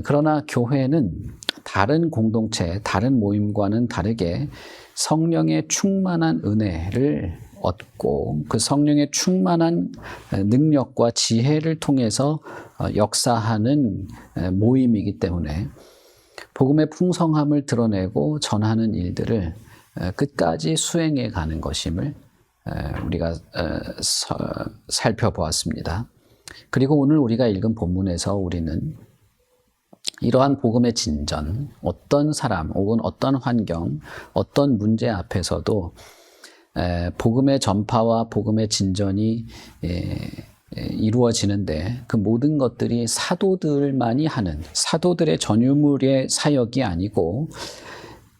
그러나 교회는 다른 공동체, 다른 모임과는 다르게 성령의 충만한 은혜를 얻고 그 성령의 충만한 능력과 지혜를 통해서 역사하는 모임이기 때문에 복음의 풍성함을 드러내고 전하는 일들을 끝까지 수행해 가는 것임을 우리가 살펴보았습니다. 그리고 오늘 우리가 읽은 본문에서 우리는 이러한 복음의 진전, 어떤 사람 혹은 어떤 환경, 어떤 문제 앞에서도 복음의 전파와 복음의 진전이 이루어지는데 그 모든 것들이 사도들만이 하는 사도들의 전유물의 사역이 아니고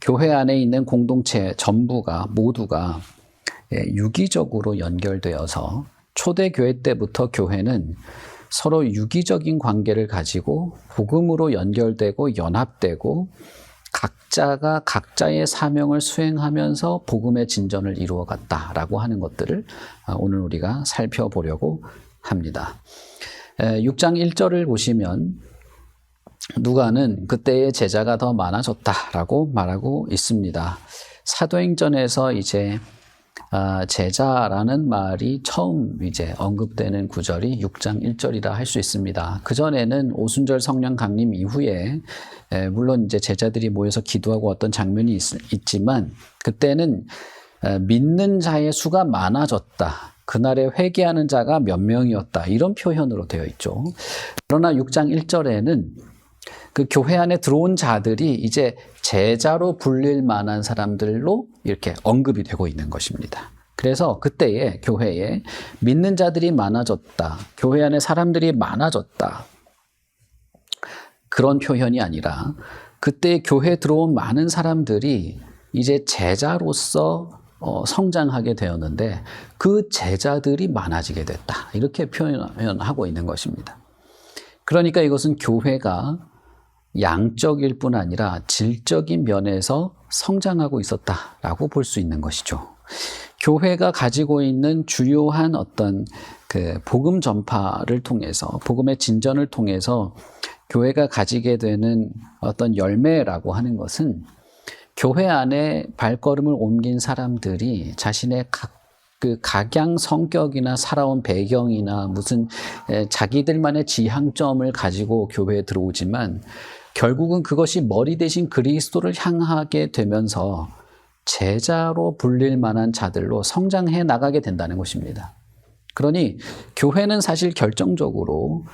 교회 안에 있는 공동체 전부가 모두가 유기적으로 연결되어서 초대교회 때부터 교회는 서로 유기적인 관계를 가지고 복음으로 연결되고 연합되고 각자가 각자의 사명을 수행하면서 복음의 진전을 이루어갔다라고 하는 것들을 오늘 우리가 살펴보려고 합니다. 6장 1절을 보시면 누가는 그때의 제자가 더 많아졌다라고 말하고 있습니다. 사도행전에서 이제 제자라는 말이 처음 이제 언급되는 구절이 6장 1절이라 할 수 있습니다. 그전에는 오순절 성령 강림 이후에 물론 이제 제자들이 모여서 기도하고 어떤 장면이 있지만 그때는 믿는 자의 수가 많아졌다. 그날에 회개하는 자가 몇 명이었다. 이런 표현으로 되어 있죠. 그러나 6장 1절에는 그 교회 안에 들어온 자들이 이제 제자로 불릴 만한 사람들로 이렇게 언급이 되고 있는 것입니다. 그래서 그때의 교회에 믿는 자들이 많아졌다. 교회 안에 사람들이 많아졌다. 그런 표현이 아니라 그때 교회에 들어온 많은 사람들이 이제 제자로서 성장하게 되었는데 그 제자들이 많아지게 됐다. 이렇게 표현하고 있는 것입니다. 그러니까 이것은 교회가 양적일 뿐 아니라 질적인 면에서 성장하고 있었다라고 볼 수 있는 것이죠. 교회가 가지고 있는 주요한 어떤 그 복음 전파를 통해서 복음의 진전을 통해서 교회가 가지게 되는 어떤 열매라고 하는 것은 교회 안에 발걸음을 옮긴 사람들이 자신의 그 각양 성격이나 살아온 배경이나 무슨 자기들만의 지향점을 가지고 교회에 들어오지만 결국은 그것이 머리 대신 그리스도를 향하게 되면서 제자로 불릴 만한 자들로 성장해 나가게 된다는 것입니다. 그러니 교회는 사실 결정적으로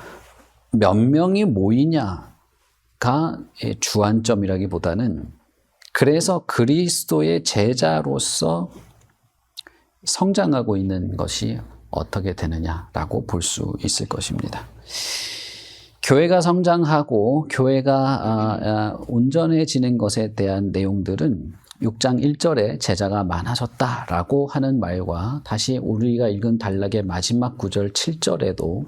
몇 명이 모이냐가 주안점이라기보다는 그래서 그리스도의 제자로서 성장하고 있는 것이 어떻게 되느냐라고 볼 수 있을 것입니다. 교회가 성장하고 교회가 온전해지는 것에 대한 내용들은 6장 1절에 제자가 많아졌다라고 하는 말과 다시 우리가 읽은 단락의 마지막 구절 7절에도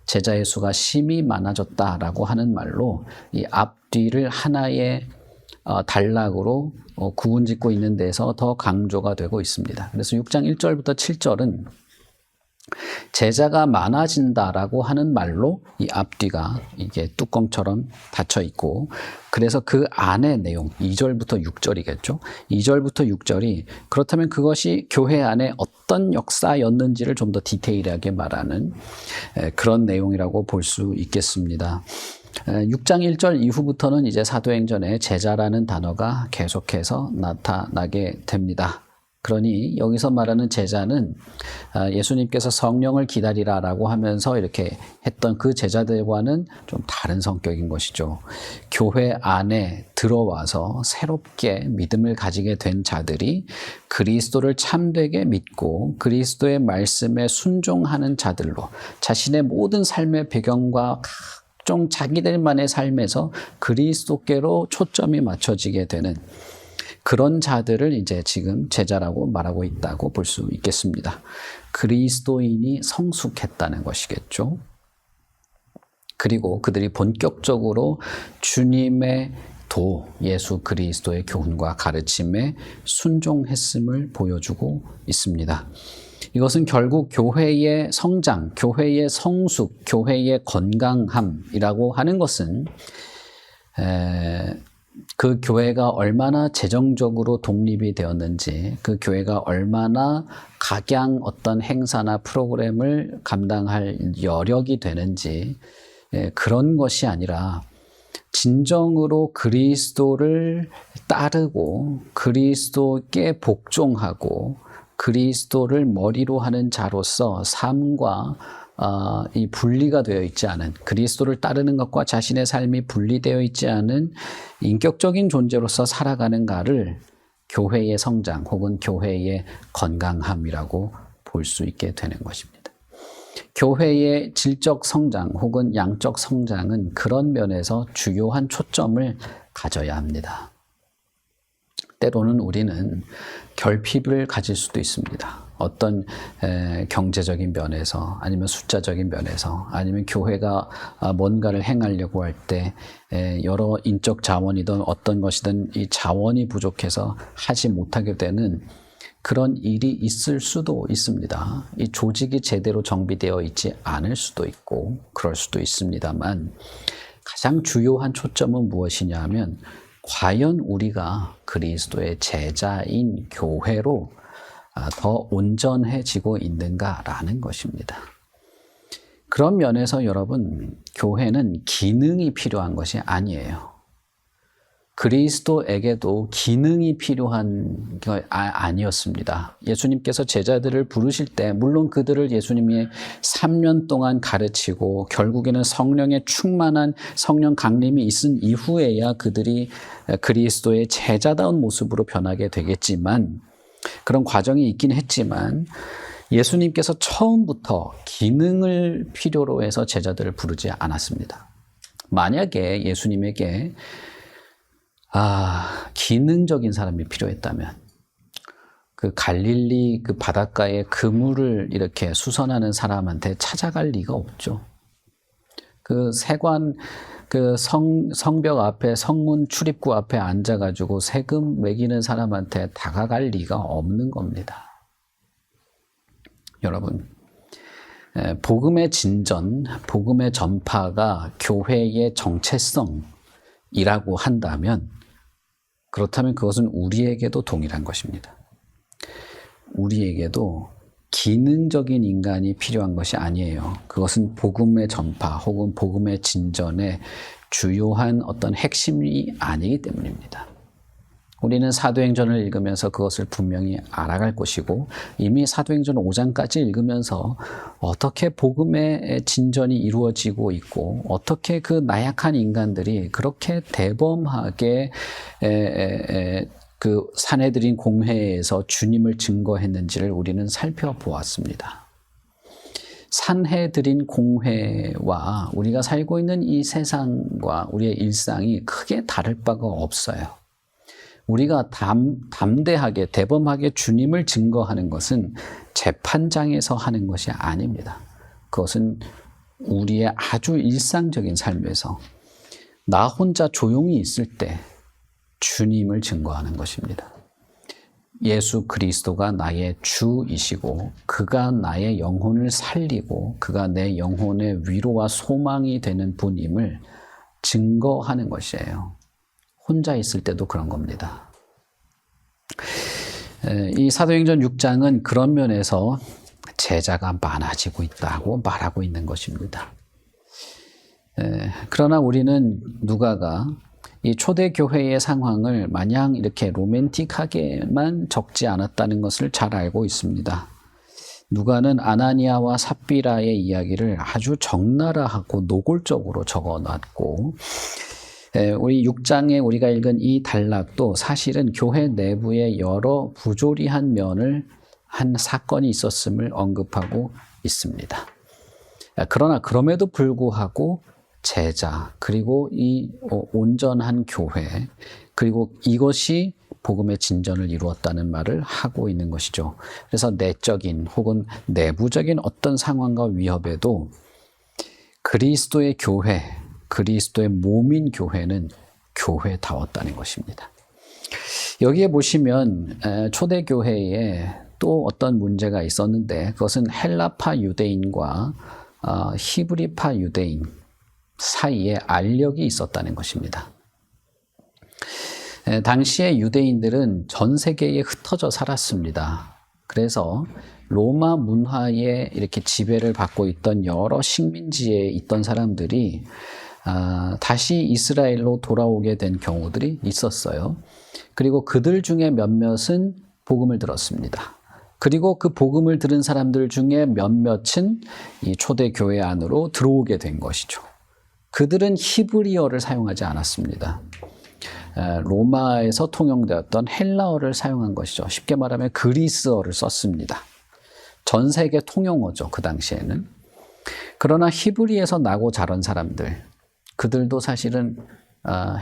제자의 수가 심히 많아졌다라고 하는 말로 이 앞뒤를 하나의 단락으로 구분짓고 있는 데서 더 강조가 되고 있습니다. 그래서 6장 1절부터 7절은 제자가 많아진다라고 하는 말로 이 앞뒤가 이게 뚜껑처럼 닫혀 있고 그래서 그 안의 내용 2절부터 6절이겠죠. 2절부터 6절이 그렇다면 그것이 교회 안에 어떤 역사였는지를 좀 더 디테일하게 말하는 그런 내용이라고 볼 수 있겠습니다. 6장 1절 이후부터는 이제 사도행전에 제자라는 단어가 계속해서 나타나게 됩니다. 그러니 여기서 말하는 제자는 예수님께서 성령을 기다리라라고 하면서 이렇게 했던 그 제자들과는 좀 다른 성격인 것이죠. 교회 안에 들어와서 새롭게 믿음을 가지게 된 자들이 그리스도를 참되게 믿고 그리스도의 말씀에 순종하는 자들로 자신의 모든 삶의 배경과 각종 자기들만의 삶에서 그리스도께로 초점이 맞춰지게 되는 그런 자들을 이제 지금 제자라고 말하고 있다고 볼 수 있겠습니다. 그리스도인이 성숙했다는 것이겠죠. 그리고 그들이 본격적으로 주님의 예수 그리스도의 교훈과 가르침에 순종했음을 보여주고 있습니다. 이것은 결국 교회의 성장, 교회의 성숙, 교회의 건강함이라고 하는 것은 그 교회가 얼마나 재정적으로 독립이 되었는지, 그 교회가 얼마나 각양 어떤 행사나 프로그램을 감당할 여력이 되는지, 그런 것이 아니라 진정으로 그리스도를 따르고 그리스도께 복종하고 그리스도를 머리로 하는 자로서 삶과 이 분리가 되어 있지 않은, 그리스도를 따르는 것과 자신의 삶이 분리되어 있지 않은 인격적인 존재로서 살아가는가를 교회의 성장 혹은 교회의 건강함이라고 볼 수 있게 되는 것입니다. 교회의 질적 성장 혹은 양적 성장은 그런 면에서 주요한 초점을 가져야 합니다. 때로는 우리는 결핍을 가질 수도 있습니다. 어떤 경제적인 면에서, 아니면 숫자적인 면에서, 아니면 교회가 뭔가를 행하려고 할 때 여러 인적 자원이든 어떤 것이든 이 자원이 부족해서 하지 못하게 되는 그런 일이 있을 수도 있습니다. 이 조직이 제대로 정비되어 있지 않을 수도 있고 그럴 수도 있습니다만, 가장 주요한 초점은 무엇이냐 하면, 과연 우리가 그리스도의 제자인 교회로 더 온전해지고 있는가라는 것입니다. 그런 면에서 여러분, 교회는 기능이 필요한 것이 아니에요. 그리스도에게도 기능이 필요한 게 아니었습니다. 예수님께서 제자들을 부르실 때 물론 그들을 예수님이 3년 동안 가르치고 결국에는 성령의 충만한 성령 강림이 있은 이후에야 그들이 그리스도의 제자다운 모습으로 변하게 되겠지만, 그런 과정이 있긴 했지만 예수님께서 처음부터 기능을 필요로 해서 제자들을 부르지 않았습니다. 만약에 예수님에게 기능적인 사람이 필요했다면 그 갈릴리 그 바닷가에 그물을 이렇게 수선하는 사람한테 찾아갈 리가 없죠. 그 세관 그 성벽 앞에, 성문 출입구 앞에 앉아가지고 세금 매기는 사람한테 다가갈 리가 없는 겁니다. 여러분, 복음의 진전, 복음의 전파가 교회의 정체성이라고 한다면, 그렇다면 그것은 우리에게도 동일한 것입니다. 우리에게도 기능적인 인간이 필요한 것이 아니에요. 그것은 복음의 전파 혹은 복음의 진전의 주요한 어떤 핵심이 아니기 때문입니다. 우리는 사도행전을 읽으면서 그것을 분명히 알아갈 것이고, 이미 사도행전 5장까지 읽으면서 어떻게 복음의 진전이 이루어지고 있고 어떻게 그 나약한 인간들이 그렇게 대범하게 그 사내들인 공회에서 주님을 증거했는지를 우리는 살펴보았습니다. 산헤드린 공회와 우리가 살고 있는 이 세상과 우리의 일상이 크게 다를 바가 없어요. 우리가 담대하게 대범하게 주님을 증거하는 것은 재판장에서 하는 것이 아닙니다. 그것은 우리의 아주 일상적인 삶에서 나 혼자 조용히 있을 때 주님을 증거하는 것입니다. 예수 그리스도가 나의 주이시고 그가 나의 영혼을 살리고 그가 내 영혼의 위로와 소망이 되는 분임을 증거하는 것이에요. 혼자 있을 때도 그런 겁니다. 이 사도행전 6장은 그런 면에서 제자가 많아지고 있다고 말하고 있는 것입니다. 그러나 우리는 누가가 이 초대교회의 상황을 마냥 이렇게 로맨틱하게만 적지 않았다는 것을 잘 알고 있습니다. 누가는 아나니아와 삽비라의 이야기를 아주 적나라하고 노골적으로 적어놨고, 우리 6장에 우리가 읽은 이 단락도 사실은 교회 내부의 여러 부조리한 면을 한 사건이 있었음을 언급하고 있습니다. 그러나 그럼에도 불구하고 제자, 그리고 이 온전한 교회, 그리고 이것이 복음의 진전을 이루었다는 말을 하고 있는 것이죠. 그래서 내적인 혹은 내부적인 어떤 상황과 위협에도 그리스도의 교회, 그리스도의 몸인 교회는 교회다웠다는 것입니다. 여기에 보시면 초대교회에 또 어떤 문제가 있었는데 그것은 헬라파 유대인과 히브리파 유대인 사이에 알력이 있었다는 것입니다. 당시의 유대인들은 전 세계에 흩어져 살았습니다. 그래서 로마 문화에 이렇게 지배를 받고 있던 여러 식민지에 있던 사람들이 다시 이스라엘로 돌아오게 된 경우들이 있었어요. 그리고 그들 중에 몇몇은 복음을 들었습니다. 그리고 그 복음을 들은 사람들 중에 몇몇은 이 초대교회 안으로 들어오게 된 것이죠. 그들은 히브리어를 사용하지 않았습니다. 로마에서 통용되었던 헬라어를 사용한 것이죠. 쉽게 말하면 그리스어를 썼습니다. 전 세계 통용어죠, 그 당시에는. 그러나 히브리에서 나고 자란 사람들, 그들도 사실은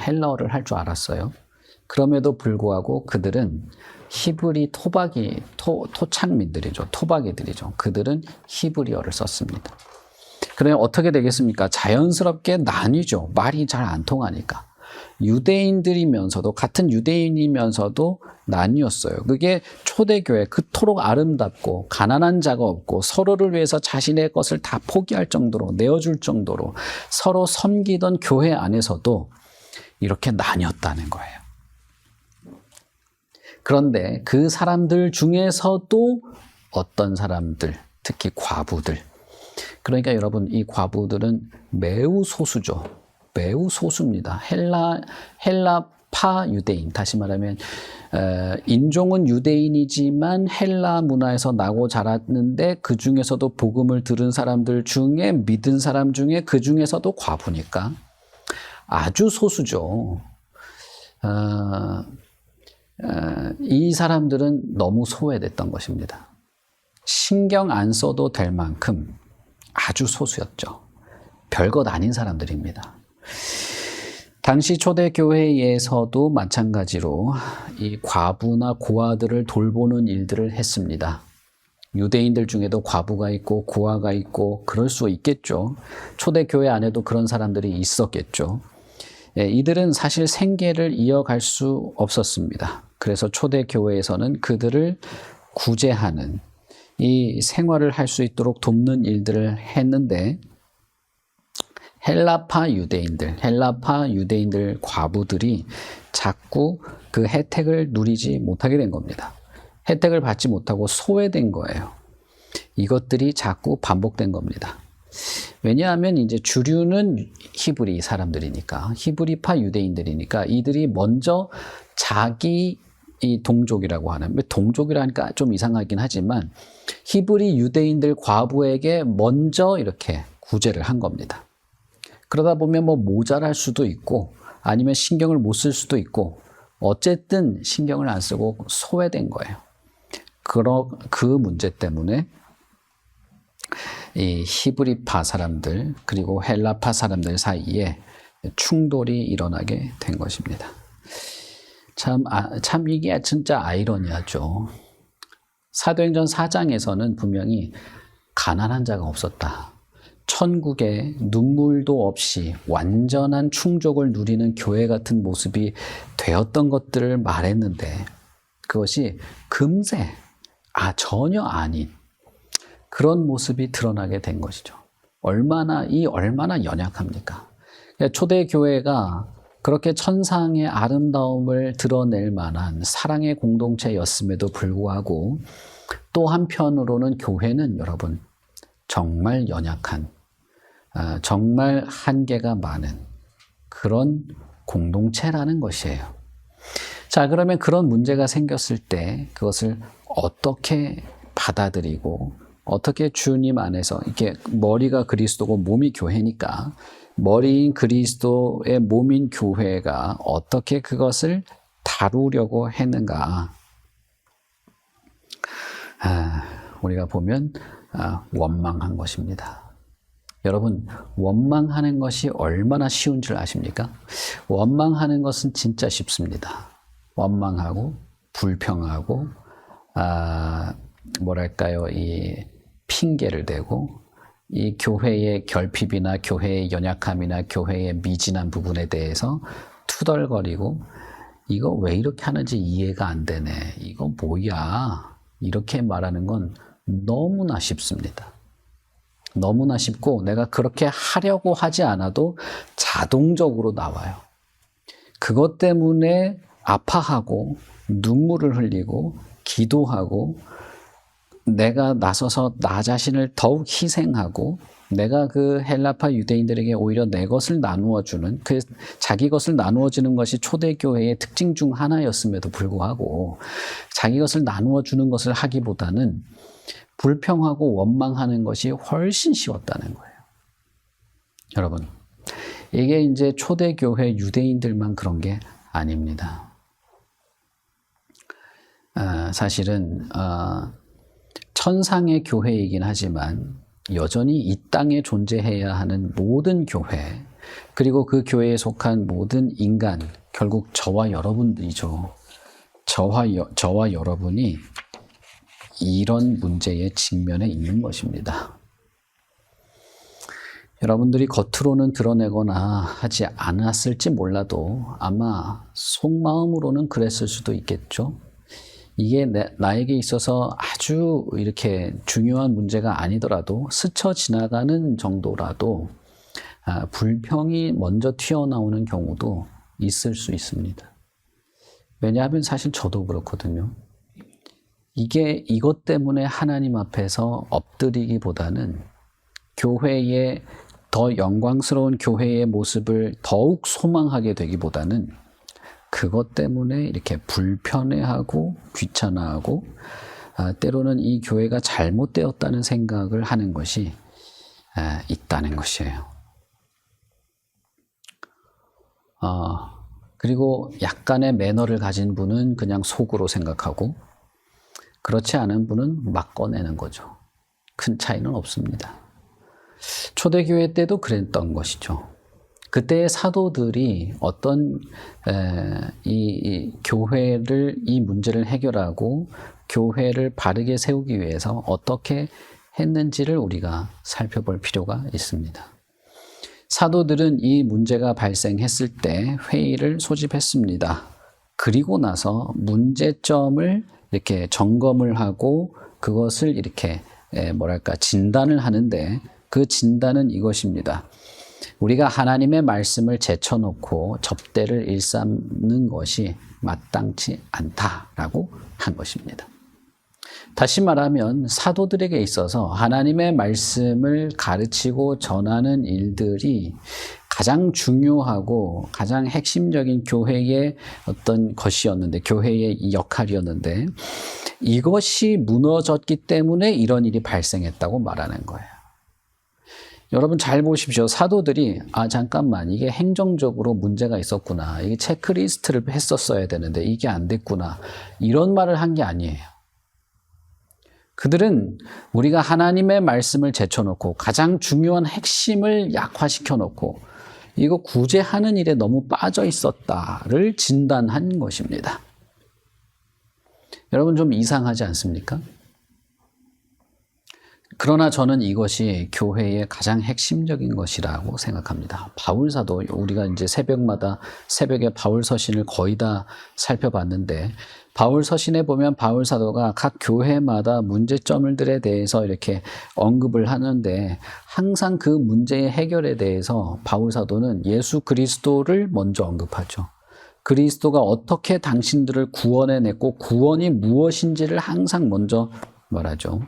헬라어를 할 줄 알았어요. 그럼에도 불구하고 그들은 히브리 토착민들이죠. 토박이들이죠. 그들은 히브리어를 썼습니다. 그러면 어떻게 되겠습니까? 자연스럽게 나뉘죠. 말이 잘 안 통하니까. 유대인들이면서도, 같은 유대인이면서도 나뉘었어요. 그게 초대교회, 그토록 아름답고 가난한 자가 없고 서로를 위해서 자신의 것을 다 포기할 정도로, 내어줄 정도로 서로 섬기던 교회 안에서도 이렇게 나뉘었다는 거예요. 그런데 그 사람들 중에서도 어떤 사람들, 특히 과부들, 그러니까 여러분, 이 과부들은 매우 소수죠. 매우 소수입니다. 헬라파 유대인, 다시 말하면 인종은 유대인이지만 헬라 문화에서 나고 자랐는데 그 중에서도 복음을 들은 사람들 중에, 믿은 사람 중에 그 중에서도 과부니까 아주 소수죠. 이 사람들은 너무 소외됐던 것입니다. 신경 안 써도 될 만큼 아주 소수였죠. 별것 아닌 사람들입니다. 당시 초대교회에서도 마찬가지로 이 과부나 고아들을 돌보는 일들을 했습니다. 유대인들 중에도 과부가 있고 고아가 있고 그럴 수 있겠죠. 초대교회 안에도 그런 사람들이 있었겠죠. 이들은 사실 생계를 이어갈 수 없었습니다. 그래서 초대교회에서는 그들을 구제하는, 이 생활을 할 수 있도록 돕는 일들을 했는데 헬라파 유대인들 과부들이 자꾸 그 혜택을 누리지 못하게 된 겁니다. 혜택을 받지 못하고 소외된 거예요. 이것들이 자꾸 반복된 겁니다. 왜냐하면 이제 주류는 히브리 사람들이니까, 히브리파 유대인들이니까 이들이 먼저 자기 이 동족이라고 하는, 동족이라니까 좀 이상하긴 하지만 히브리 유대인들 과부에게 먼저 이렇게 구제를 한 겁니다. 그러다 보면 뭐 모자랄 수도 있고 아니면 신경을 못 쓸 수도 있고 어쨌든 신경을 안 쓰고 소외된 거예요. 그 문제 때문에 이 히브리파 사람들 그리고 헬라파 사람들 사이에 충돌이 일어나게 된 것입니다. 참 이게 진짜 아이러니하죠. 사도행전 4장에서는 분명히 가난한 자가 없었다. 천국에 눈물도 없이 완전한 충족을 누리는 교회 같은 모습이 되었던 것들을 말했는데 그것이 금세 전혀 아닌 그런 모습이 드러나게 된 것이죠. 얼마나 연약합니까? 초대교회가 그렇게 천상의 아름다움을 드러낼 만한 사랑의 공동체였음에도 불구하고 또 한편으로는 교회는 여러분 정말 연약한, 정말 한계가 많은 그런 공동체라는 것이에요. 자, 그러면 그런 문제가 생겼을 때 그것을 어떻게 받아들이고 어떻게 주님 안에서, 이렇게 머리가 그리스도고 몸이 교회니까 머리인 그리스도의 몸인 교회가 어떻게 그것을 다루려고 했는가? 우리가 보면 원망한 것입니다. 여러분, 원망하는 것이 얼마나 쉬운 줄 아십니까? 원망하는 것은 진짜 쉽습니다. 원망하고 불평하고 이 핑계를 대고 이 교회의 결핍이나 교회의 연약함이나 교회의 미진한 부분에 대해서 투덜거리고 이거 왜 이렇게 하는지 이해가 안 되네. 이거 뭐야? 이렇게 말하는 건 너무나 쉽습니다. 너무나 쉽고 내가 그렇게 하려고 하지 않아도 자동적으로 나와요. 그것 때문에 아파하고 눈물을 흘리고 기도하고 내가 나서서 나 자신을 더욱 희생하고 내가 그 헬라파 유대인들에게 오히려 내 것을 나누어 주는 그 자기 것을 나누어 주는 것이 초대교회의 특징 중 하나였음에도 불구하고 자기 것을 나누어 주는 것을 하기보다는 불평하고 원망하는 것이 훨씬 쉬웠다는 거예요. 여러분, 이게 이제 초대교회 유대인들만 그런 게 아닙니다. 사실은 천상의 교회이긴 하지만 여전히 이 땅에 존재해야 하는 모든 교회, 그리고 그 교회에 속한 모든 인간, 결국 저와 여러분들이죠. 저와 여러분이 이런 문제에 직면해 있는 것입니다. 여러분들이 겉으로는 드러내거나 하지 않았을지 몰라도 아마 속마음으로는 그랬을 수도 있겠죠. 이게 나에게 있어서 아주 이렇게 중요한 문제가 아니더라도 스쳐 지나가는 정도라도 불평이 먼저 튀어나오는 경우도 있을 수 있습니다. 왜냐하면 사실 저도 그렇거든요. 이것 때문에 하나님 앞에서 엎드리기보다는 교회의 더 영광스러운 교회의 모습을 더욱 소망하게 되기보다는 그것 때문에 이렇게 불편해하고 귀찮아하고 때로는 이 교회가 잘못되었다는 생각을 하는 것이 있다는 것이에요. 그리고 약간의 매너를 가진 분은 그냥 속으로 생각하고 그렇지 않은 분은 막 꺼내는 거죠. 큰 차이는 없습니다. 초대교회 때도 그랬던 것이죠. 그때의 사도들이 어떤 이 교회를 이 문제를 해결하고 교회를 바르게 세우기 위해서 어떻게 했는지를 우리가 살펴볼 필요가 있습니다. 사도들은 이 문제가 발생했을 때 회의를 소집했습니다. 그리고 나서 문제점을 이렇게 점검을 하고 그것을 이렇게 진단을 하는데 그 진단은 이것입니다. 우리가 하나님의 말씀을 제쳐놓고 접대를 일삼는 것이 마땅치 않다라고 한 것입니다. 다시 말하면 사도들에게 있어서 하나님의 말씀을 가르치고 전하는 일들이 가장 중요하고 가장 핵심적인 교회의 어떤 것이었는데, 교회의 역할이었는데 이것이 무너졌기 때문에 이런 일이 발생했다고 말하는 거예요. 여러분 잘 보십시오. 사도들이 잠깐만 이게 행정적으로 문제가 있었구나. 이게 체크리스트를 했었어야 되는데 이게 안 됐구나. 이런 말을 한 게 아니에요. 그들은 우리가 하나님의 말씀을 제쳐놓고 가장 중요한 핵심을 약화시켜놓고 이거 구제하는 일에 너무 빠져 있었다를 진단한 것입니다. 여러분 좀 이상하지 않습니까? 그러나 저는 이것이 교회의 가장 핵심적인 것이라고 생각합니다. 바울사도 우리가 이제 새벽에 바울 서신을 거의 다 살펴봤는데 바울 서신에 보면 바울 사도가 각 교회마다 문제점들에 대해서 이렇게 언급을 하는데 항상 그 문제의 해결에 대해서 바울 사도는 예수 그리스도를 먼저 언급하죠. 그리스도가 어떻게 당신들을 구원해냈고 구원이 무엇인지를 항상 먼저 말하죠.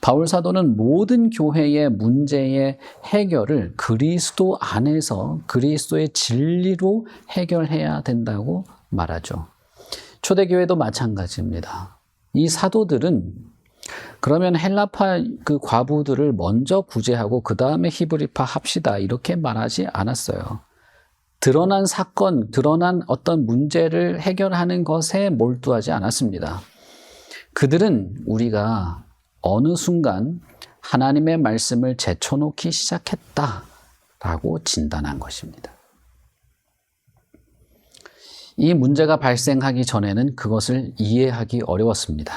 바울 사도는 모든 교회의 문제의 해결을 그리스도 안에서 그리스도의 진리로 해결해야 된다고 말하죠. 초대교회도 마찬가지입니다. 이 사도들은 그러면 헬라파 그 과부들을 먼저 구제하고 그 다음에 히브리파 합시다 이렇게 말하지 않았어요. 드러난 사건, 드러난 어떤 문제를 해결하는 것에 몰두하지 않았습니다. 그들은 우리가 어느 순간 하나님의 말씀을 제쳐놓기 시작했다라고 진단한 것입니다. 이 문제가 발생하기 전에는 그것을 이해하기 어려웠습니다.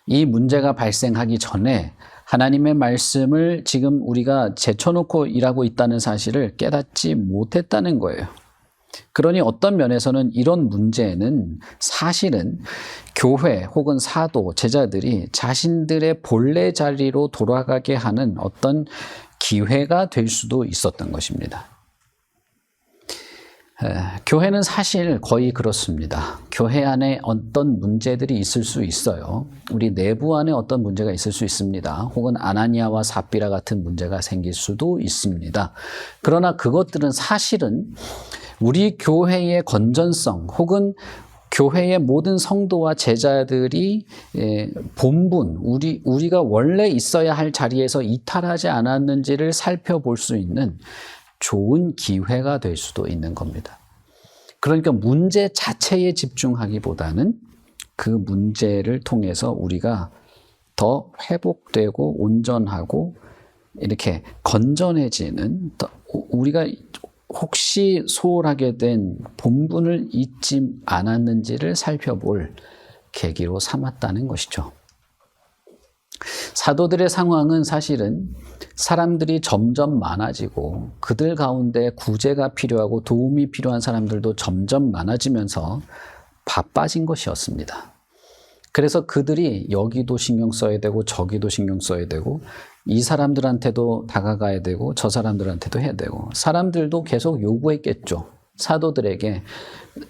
이 문제가 발생하기 전에 하나님의 말씀을 지금 우리가 제쳐놓고 일하고 있다는 사실을 깨닫지 못했다는 거예요. 그러니 어떤 면에서는 이런 문제는 사실은 교회 혹은 사도, 제자들이 자신들의 본래 자리로 돌아가게 하는 어떤 기회가 될 수도 있었던 것입니다. 교회는 사실 거의 그렇습니다. 교회 안에 어떤 문제들이 있을 수 있어요. 우리 내부 안에 어떤 문제가 있을 수 있습니다. 혹은 아나니아와 삽비라 같은 문제가 생길 수도 있습니다. 그러나 그것들은 사실은 우리 교회의 건전성 혹은 교회의 모든 성도와 제자들이 본분, 우리가 원래 있어야 할 자리에서 이탈하지 않았는지를 살펴볼 수 있는 좋은 기회가 될 수도 있는 겁니다. 그러니까 문제 자체에 집중하기보다는 그 문제를 통해서 우리가 더 회복되고 온전하고 이렇게 건전해지는, 우리가 혹시 소홀하게 된 본분을 잊지 않았는지를 살펴볼 계기로 삼았다는 것이죠. 사도들의 상황은 사실은 사람들이 점점 많아지고 그들 가운데 구제가 필요하고 도움이 필요한 사람들도 점점 많아지면서 바빠진 것이었습니다. 그래서 그들이 여기도 신경 써야 되고 저기도 신경 써야 되고 이 사람들한테도 다가가야 되고 저 사람들한테도 해야 되고, 사람들도 계속 요구했겠죠. 사도들에게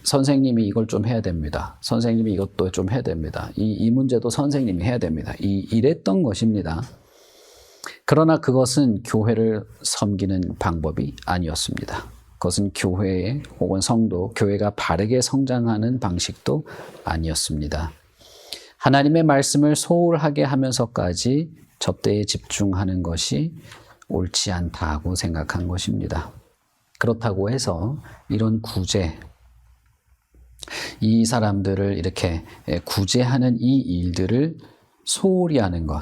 선생님이 이걸 좀 해야 됩니다. 선생님이 이것도 좀 해야 됩니다. 이 문제도 선생님이 해야 됩니다. 이랬던 것입니다. 그러나 그것은 교회를 섬기는 방법이 아니었습니다. 그것은 교회의 혹은 성도, 교회가 바르게 성장하는 방식도 아니었습니다. 하나님의 말씀을 소홀하게 하면서까지 접대에 집중하는 것이 옳지 않다고 생각한 것입니다. 그렇다고 해서 이런 구제, 이 사람들을 이렇게 구제하는 이 일들을 소홀히 하는 것,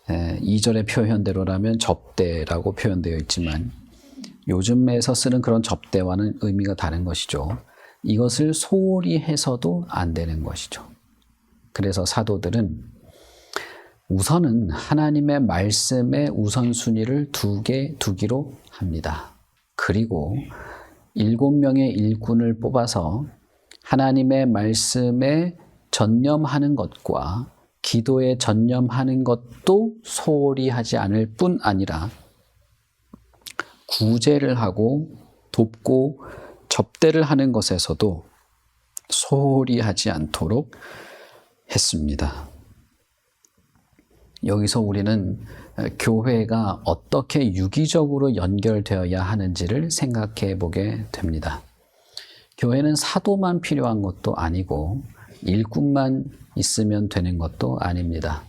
2절의 표현대로라면 접대라고 표현되어 있지만 요즘에서 쓰는 그런 접대와는 의미가 다른 것이죠. 이것을 소홀히 해서도 안 되는 것이죠. 그래서 사도들은 우선은 하나님의 말씀의 우선순위를 두기로 합니다. 그리고 7명의 일꾼을 뽑아서 하나님의 말씀에 전념하는 것과 기도에 전념하는 것도 소홀히 하지 않을 뿐 아니라 구제를 하고 돕고 접대를 하는 것에서도 소홀히 하지 않도록 했습니다. 여기서 우리는 교회가 어떻게 유기적으로 연결되어야 하는지를 생각해 보게 됩니다. 교회는 사도만 필요한 것도 아니고 일꾼만 있으면 되는 것도 아닙니다.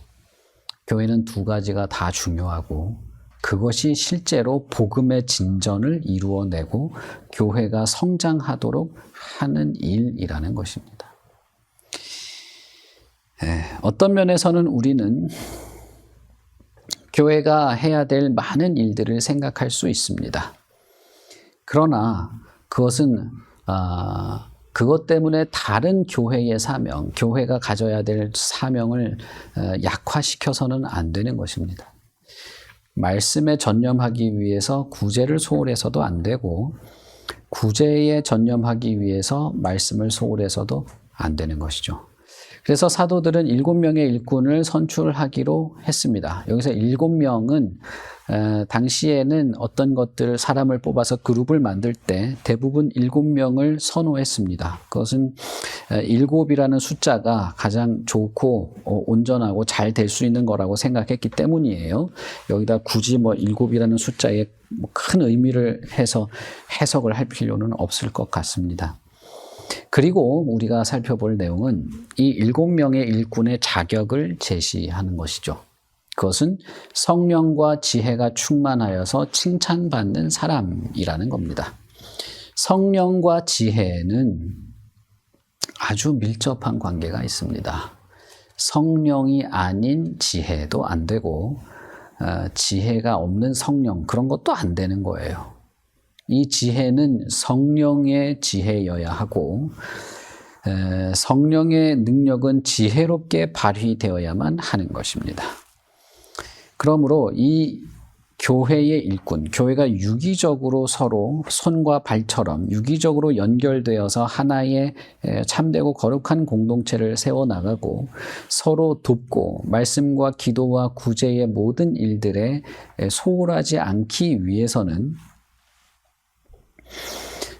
교회는 두 가지가 다 중요하고 그것이 실제로 복음의 진전을 이루어내고 교회가 성장하도록 하는 일이라는 것입니다. 어떤 면에서는 우리는 교회가 해야 될 많은 일들을 생각할 수 있습니다. 그러나 그것은 그것 때문에 다른 교회의 사명, 교회가 가져야 될 사명을 약화시켜서는 안 되는 것입니다. 말씀에 전념하기 위해서 구제를 소홀해서도 안 되고 구제에 전념하기 위해서 말씀을 소홀해서도 안 되는 것이죠. 그래서 사도들은 7명의 일꾼을 선출하기로 했습니다. 여기서 7명은 당시에는 어떤 것들, 사람을 뽑아서 그룹을 만들 때 대부분 7명을 선호했습니다. 그것은 7이라는 숫자가 가장 좋고 온전하고 잘 될 수 있는 거라고 생각했기 때문이에요. 여기다 굳이 7이라는 숫자에 큰 의미를 해서 해석을 할 필요는 없을 것 같습니다. 그리고 우리가 살펴볼 내용은 이 7명의 일꾼의 자격을 제시하는 것이죠. 그것은 성령과 지혜가 충만하여서 칭찬받는 사람이라는 겁니다. 성령과 지혜는 아주 밀접한 관계가 있습니다. 성령이 아닌 지혜도 안 되고 지혜가 없는 성령, 그런 것도 안 되는 거예요. 이 지혜는 성령의 지혜여야 하고 성령의 능력은 지혜롭게 발휘되어야만 하는 것입니다. 그러므로 이 교회의 일꾼, 교회가 유기적으로 서로 손과 발처럼 유기적으로 연결되어서 하나의 참되고 거룩한 공동체를 세워나가고 서로 돕고 말씀과 기도와 구제의 모든 일들에 소홀하지 않기 위해서는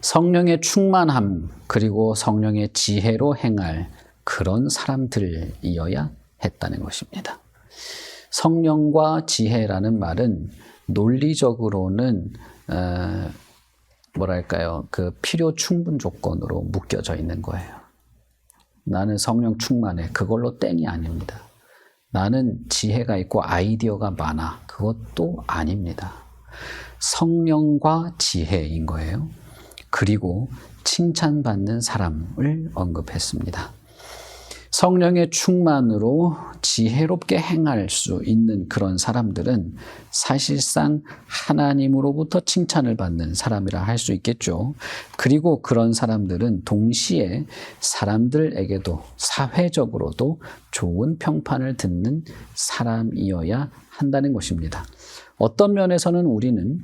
성령의 충만함 그리고 성령의 지혜로 행할 그런 사람들이어야 했다는 것입니다. 성령과 지혜라는 말은 논리적으로는 그 필요 충분 조건으로 묶여져 있는 거예요. 나는 성령 충만해. 그걸로 땡이 아닙니다. 나는 지혜가 있고 아이디어가 많아. 그것도 아닙니다. 성령과 지혜인 거예요. 그리고 칭찬받는 사람을 언급했습니다. 성령의 충만으로 지혜롭게 행할 수 있는 그런 사람들은 사실상 하나님으로부터 칭찬을 받는 사람이라 할 수 있겠죠. 그리고 그런 사람들은 동시에 사람들에게도 사회적으로도 좋은 평판을 듣는 사람이어야 한다는 것입니다. 어떤 면에서는 우리는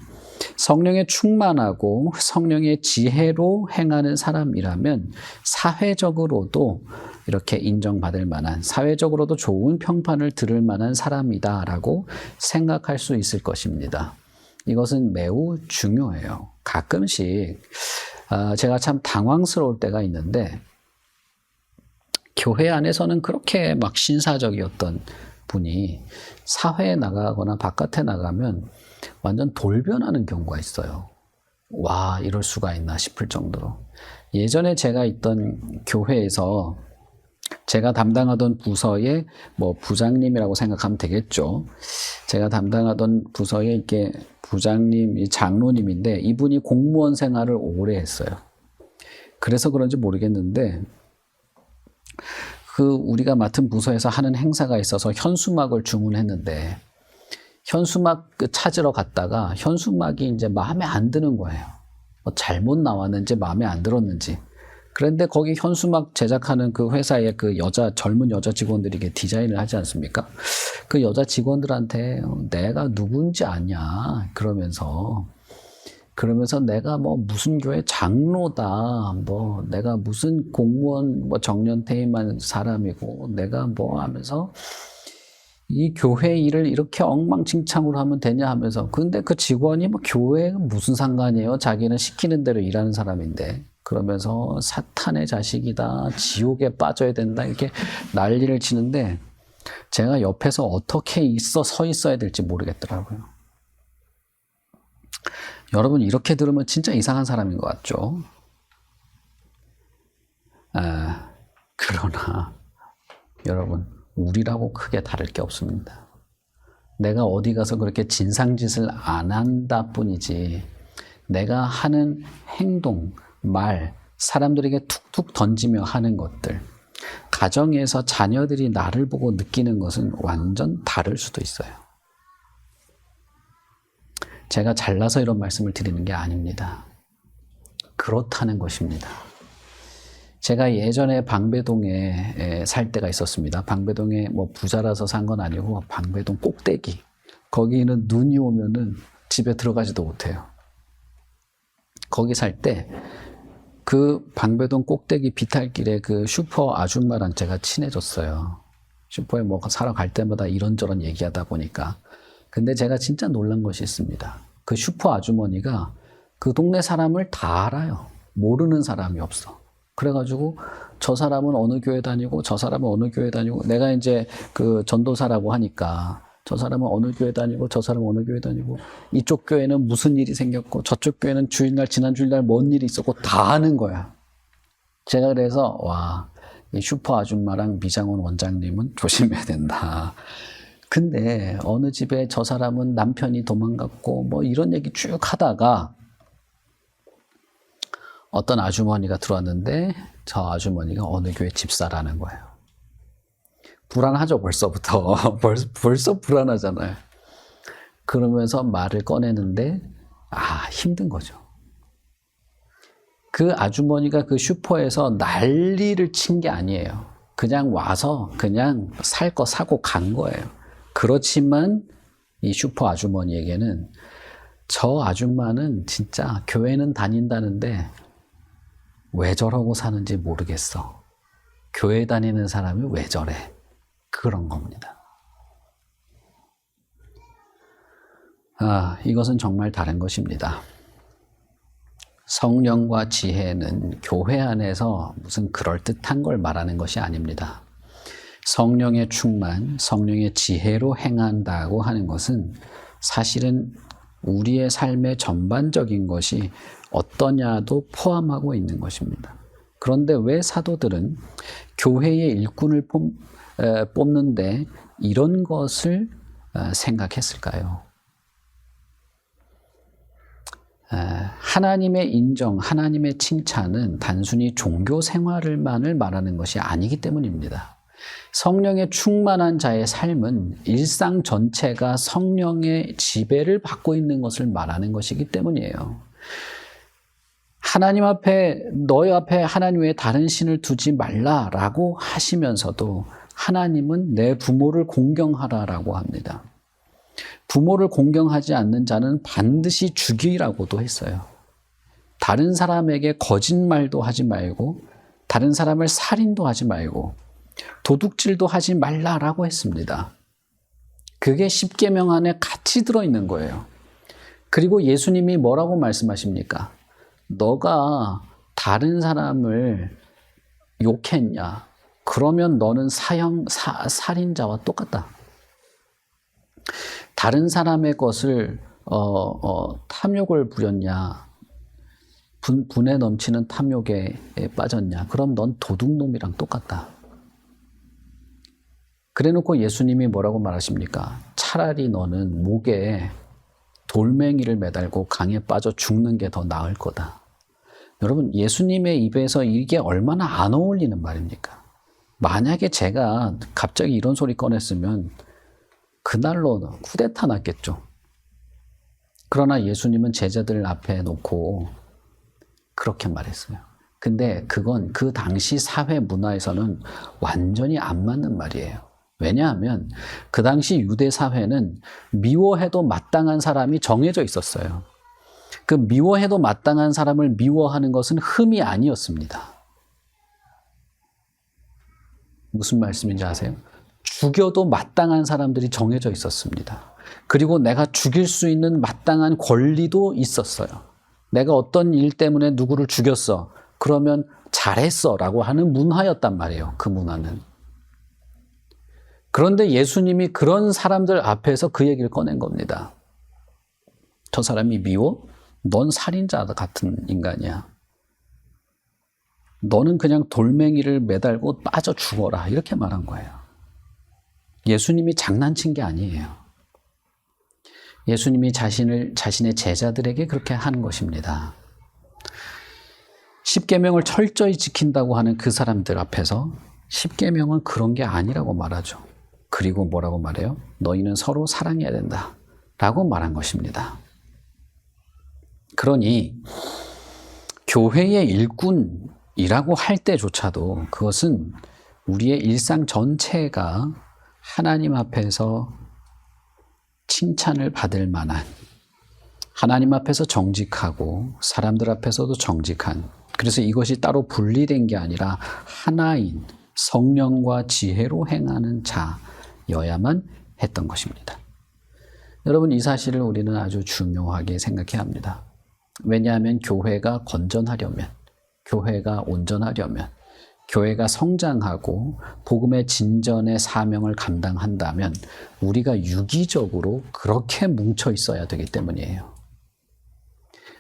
성령의 충만하고 성령의 지혜로 행하는 사람이라면 사회적으로도 이렇게 인정받을 만한, 사회적으로도 좋은 평판을 들을 만한 사람이다라고 생각할 수 있을 것입니다. 이것은 매우 중요해요. 가끔씩 제가 참 당황스러울 때가 있는데 교회 안에서는 그렇게 막 신사적이었던 분이 사회에 나가거나 바깥에 나가면 완전 돌변하는 경우가 있어요. 와, 이럴 수가 있나 싶을 정도로. 예전에 제가 있던 교회에서 제가 담당하던 부서의 부장님이라고 생각하면 되겠죠. 제가 담당하던 부서의 이렇게 부장님, 장로님인데 이분이 공무원 생활을 오래 했어요. 그래서 그런지 모르겠는데 우리가 맡은 부서에서 하는 행사가 있어서 현수막을 주문했는데 현수막 찾으러 갔다가 현수막이 이제 마음에 안 드는 거예요. 잘못 나왔는지 마음에 안 들었는지. 그런데 거기 현수막 제작하는 그 회사의 젊은 여자 직원들이 이게 디자인을 하지 않습니까? 그 여자 직원들한테 내가 누군지 아냐 그러면서 내가 무슨 교회 장로다, 내가 무슨 공무원 정년 퇴임한 사람이고 내가 하면서 이 교회 일을 이렇게 엉망진창으로 하면 되냐 하면서. 근데 그 직원이 교회가 무슨 상관이에요? 자기는 시키는 대로 일하는 사람인데. 그러면서 사탄의 자식이다, 지옥에 빠져야 된다, 이렇게 난리를 치는데 제가 옆에서 어떻게 서 있어야 될지 모르겠더라고요. 여러분, 이렇게 들으면 진짜 이상한 사람인 것 같죠? 그러나 여러분, 우리라고 크게 다를 게 없습니다. 내가 어디 가서 그렇게 진상짓을 안 한다 뿐이지 내가 하는 행동, 말, 사람들에게 툭툭 던지며 하는 것들, 가정에서 자녀들이 나를 보고 느끼는 것은 완전 다를 수도 있어요. 제가 잘나서 이런 말씀을 드리는 게 아닙니다. 그렇다는 것입니다. 제가 예전에 방배동에 살 때가 있었습니다. 방배동에 부자라서 산 건 아니고 방배동 꼭대기. 거기는 눈이 오면은 집에 들어가지도 못해요. 거기 살 때 그 방배동 꼭대기 비탈길에 그 슈퍼 아줌마랑 제가 친해졌어요. 슈퍼에 사러 갈 때마다 이런저런 얘기하다 보니까. 근데 제가 진짜 놀란 것이 있습니다. 그 슈퍼 아주머니가 그 동네 사람을 다 알아요. 모르는 사람이 없어. 그래가지고 저 사람은 어느 교회 다니고 저 사람은 어느 교회 다니고, 내가 이제 그 전도사라고 하니까 저 사람은 어느 교회 다니고 저 사람은 어느 교회 다니고, 이쪽 교회는 무슨 일이 생겼고 저쪽 교회는 지난 주일날 뭔 일이 있었고 다 아는 거야. 제가 그래서 이 슈퍼 아줌마랑 미장원 원장님은 조심해야 된다. 근데 어느 집에 저 사람은 남편이 도망갔고 이런 얘기 쭉 하다가 어떤 아주머니가 들어왔는데 저 아주머니가 어느 교회 집사라는 거예요. 불안하죠, 벌써부터. 벌써 불안하잖아요. 그러면서 말을 꺼내는데 힘든 거죠. 그 아주머니가 그 슈퍼에서 난리를 친 게 아니에요. 그냥 와서 그냥 살 거 사고 간 거예요. 그렇지만 이 슈퍼 아주머니에게는 저 아줌마는 진짜 교회는 다닌다는데 왜 저러고 사는지 모르겠어. 교회 다니는 사람이 왜 저래? 그런 겁니다. 이것은 정말 다른 것입니다. 성령과 지혜는 교회 안에서 무슨 그럴듯한 걸 말하는 것이 아닙니다. 성령의 충만, 성령의 지혜로 행한다고 하는 것은 사실은 우리의 삶의 전반적인 것이 어떠냐도 포함하고 있는 것입니다. 그런데 왜 사도들은 교회의 일꾼을 뽑는데 이런 것을 생각했을까요? 하나님의 인정, 하나님의 칭찬은 단순히 종교 생활만을 말하는 것이 아니기 때문입니다. 성령의 충만한 자의 삶은 일상 전체가 성령의 지배를 받고 있는 것을 말하는 것이기 때문이에요. 하나님 앞에, 너희 앞에 하나님 외에 다른 신을 두지 말라라고 하시면서도 하나님은 내 부모를 공경하라라고 합니다. 부모를 공경하지 않는 자는 반드시 죽이라고도 했어요. 다른 사람에게 거짓말도 하지 말고, 다른 사람을 살인도 하지 말고, 도둑질도 하지 말라라고 했습니다. 그게 십계명 안에 같이 들어있는 거예요. 그리고 예수님이 뭐라고 말씀하십니까? 너가 다른 사람을 욕했냐? 그러면 너는 살인자와 똑같다. 다른 사람의 것을 탐욕을 부렸냐? 분에 넘치는 탐욕에 빠졌냐? 그럼 넌 도둑놈이랑 똑같다. 그래놓고 예수님이 뭐라고 말하십니까? 차라리 너는 목에 돌멩이를 매달고 강에 빠져 죽는 게 더 나을 거다. 여러분, 예수님의 입에서 이게 얼마나 안 어울리는 말입니까? 만약에 제가 갑자기 이런 소리 꺼냈으면 그날로 쿠데타 났겠죠. 그러나 예수님은 제자들 앞에 놓고 그렇게 말했어요. 근데 그건 그 당시 사회 문화에서는 완전히 안 맞는 말이에요. 왜냐하면 그 당시 유대 사회는 미워해도 마땅한 사람이 정해져 있었어요. 그 미워해도 마땅한 사람을 미워하는 것은 흠이 아니었습니다. 무슨 말씀인지 아세요? 죽여도 마땅한 사람들이 정해져 있었습니다. 그리고 내가 죽일 수 있는 마땅한 권리도 있었어요. 내가 어떤 일 때문에 누구를 죽였어. 그러면 잘했어 라고 하는 문화였단 말이에요. 그 문화는. 그런데 예수님이 그런 사람들 앞에서 그 얘기를 꺼낸 겁니다. 저 사람이 미워? 넌 살인자 같은 인간이야. 너는 그냥 돌멩이를 매달고 빠져 죽어라. 이렇게 말한 거예요. 예수님이 장난친 게 아니에요. 예수님이 자신의 제자들에게 그렇게 하는 것입니다. 십계명을 철저히 지킨다고 하는 그 사람들 앞에서 십계명은 그런 게 아니라고 말하죠. 그리고 뭐라고 말해요? 너희는 서로 사랑해야 된다 라고 말한 것입니다. 그러니 교회의 일꾼이라고 할 때조차도 그것은 우리의 일상 전체가 하나님 앞에서 칭찬을 받을 만한, 하나님 앞에서 정직하고 사람들 앞에서도 정직한, 그래서 이것이 따로 분리된 게 아니라 하나인 성령과 지혜로 행하는 자여야만 했던 것입니다. 여러분, 이 사실을 우리는 아주 중요하게 생각해야 합니다. 왜냐하면 교회가 건전하려면, 교회가 온전하려면, 교회가 성장하고 복음의 진전의 사명을 감당한다면 우리가 유기적으로 그렇게 뭉쳐 있어야 되기 때문이에요.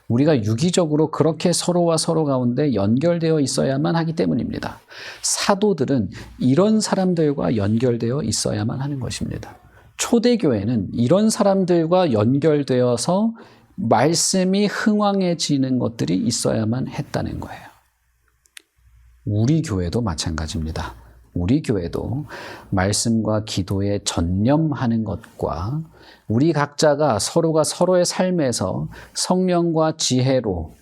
우리가 유기적으로 그렇게 서로와 서로 가운데 연결되어 있어야만 하기 때문입니다. 사도들은 이런 사람들과 연결되어 있어야만 하는 것입니다. 초대교회는 이런 사람들과 연결되어서 말씀이 흥왕해지는 것들이 있어야만 했다는 거예요. 우리 교회도 마찬가지입니다. 우리 교회도 말씀과 기도에 전념하는 것과 우리 각자가 서로가 서로의 삶에서 성령과 지혜로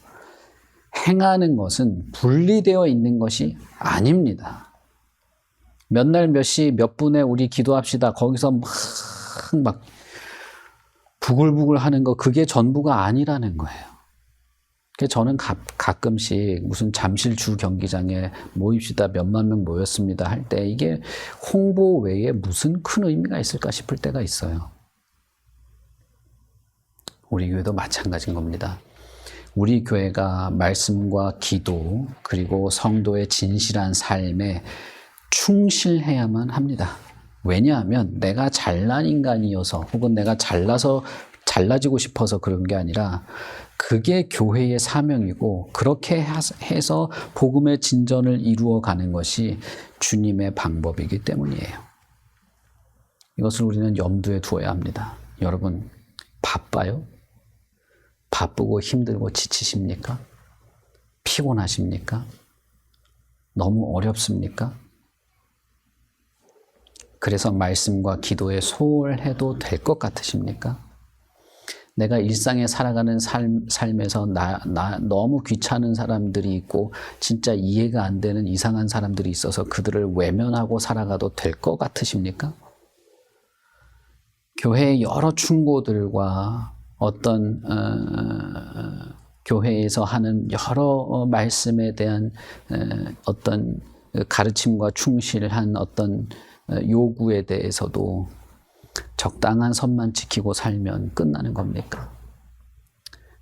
행하는 것은 분리되어 있는 것이 아닙니다. 몇 날 몇 시 몇 분에 우리 기도합시다. 거기서 막 부글부글 하는 거 그게 전부가 아니라는 거예요. 그래서 저는 가끔씩 무슨 잠실주 경기장에 모입시다 몇만 명 모였습니다 할 때 이게 홍보 외에 무슨 큰 의미가 있을까 싶을 때가 있어요. 우리 교회도 마찬가지인 겁니다. 우리 교회가 말씀과 기도 그리고 성도의 진실한 삶에 충실해야만 합니다. 왜냐하면 내가 잘난 인간이어서 혹은 내가 잘나지고 싶어서 그런 게 아니라 그게 교회의 사명이고 그렇게 해서 복음의 진전을 이루어가는 것이 주님의 방법이기 때문이에요. 이것을 우리는 염두에 두어야 합니다. 여러분 바빠요? 바쁘고 힘들고 지치십니까? 피곤하십니까? 너무 어렵습니까? 그래서 말씀과 기도에 소홀해도 될 것 같으십니까? 내가 일상에 살아가는 삶에서 너무 귀찮은 사람들이 있고 진짜 이해가 안 되는 이상한 사람들이 있어서 그들을 외면하고 살아가도 될 것 같으십니까? 교회의 여러 충고들과 어떤 교회에서 하는 여러 말씀에 대한 어떤 가르침과 충실한 어떤 요구에 대해서도 적당한 선만 지키고 살면 끝나는 겁니까?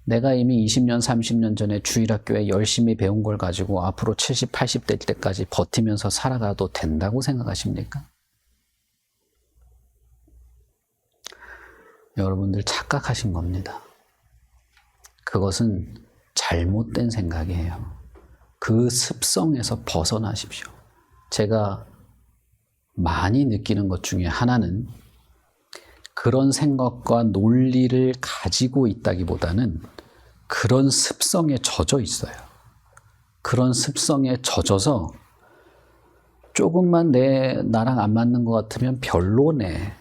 내가 이미 20년, 30년 전에 주일학교에 열심히 배운 걸 가지고 앞으로 70, 80대 때까지 버티면서 살아가도 된다고 생각하십니까? 여러분들 착각하신 겁니다. 그것은 잘못된 생각이에요. 그 습성에서 벗어나십시오. 제가 많이 느끼는 것 중에 하나는 그런 생각과 논리를 가지고 있다기보다는 그런 습성에 젖어 있어요. 그런 습성에 젖어서 조금만 나랑 안 맞는 것 같으면 별로네.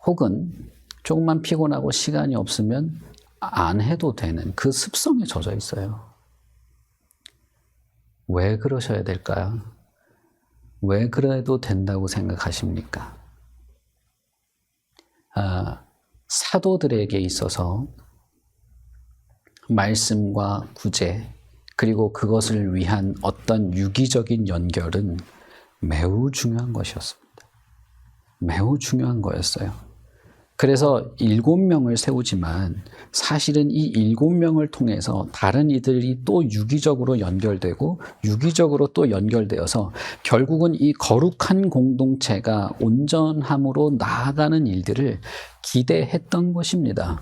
혹은 조금만 피곤하고 시간이 없으면 안 해도 되는 그 습성에 젖어 있어요. 왜 그러셔야 될까요? 왜 그래도 된다고 생각하십니까? 사도들에게 있어서 말씀과 구제 그리고 그것을 위한 어떤 유기적인 연결은 매우 중요한 것이었습니다. 매우 중요한 거였어요. 그래서 7명을 세우지만 사실은 이 7명을 통해서 다른 이들이 또 유기적으로 연결되고 유기적으로 또 연결되어서 결국은 이 거룩한 공동체가 온전함으로 나아가는 일들을 기대했던 것입니다.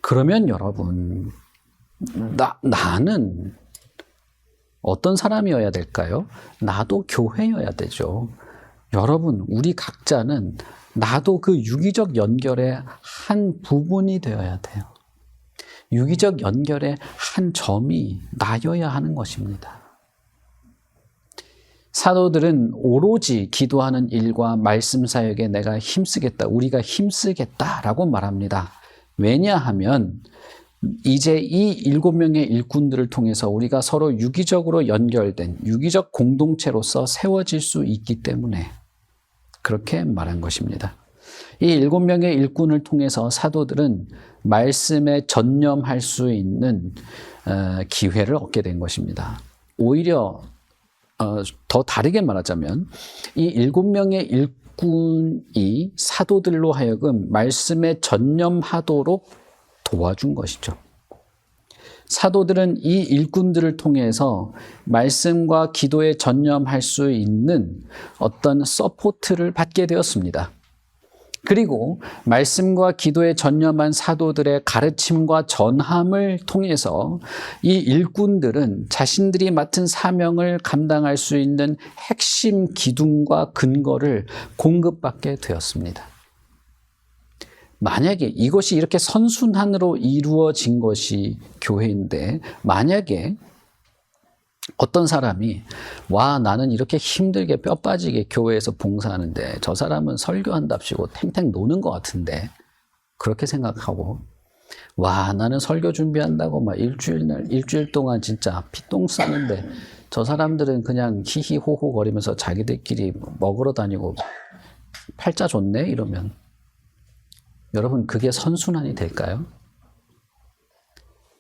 그러면 여러분, 나는 어떤 사람이어야 될까요? 나도 교회여야 되죠. 여러분, 우리 각자는 나도 그 유기적 연결의 한 부분이 되어야 돼요. 유기적 연결의 한 점이 나여야 하는 것입니다. 사도들은 오로지 기도하는 일과 말씀 사역에 내가 힘쓰겠다, 우리가 힘쓰겠다라고 말합니다. 왜냐하면 이제 이 7명의 일꾼들을 통해서 우리가 서로 유기적으로 연결된 유기적 공동체로서 세워질 수 있기 때문에 그렇게 말한 것입니다. 이 7명의 일꾼을 통해서 사도들은 말씀에 전념할 수 있는 기회를 얻게 된 것입니다. 오히려 더 다르게 말하자면 이 7명의 일꾼이 사도들로 하여금 말씀에 전념하도록 도와준 것이죠. 사도들은 이 일꾼들을 통해서 말씀과 기도에 전념할 수 있는 어떤 서포트를 받게 되었습니다. 그리고 말씀과 기도에 전념한 사도들의 가르침과 전함을 통해서 이 일꾼들은 자신들이 맡은 사명을 감당할 수 있는 핵심 기둥과 근거를 공급받게 되었습니다. 만약에 이것이 이렇게 선순환으로 이루어진 것이 교회인데 만약에 어떤 사람이 나는 이렇게 힘들게 뼈 빠지게 교회에서 봉사하는데 저 사람은 설교한답시고 탱탱 노는 것 같은데 그렇게 생각하고 나는 설교 준비한다고 막 일주일 동안 진짜 피똥 싸는데 저 사람들은 그냥 히히호호 거리면서 자기들끼리 먹으러 다니고 팔자 좋네 이러면 여러분, 그게 선순환이 될까요?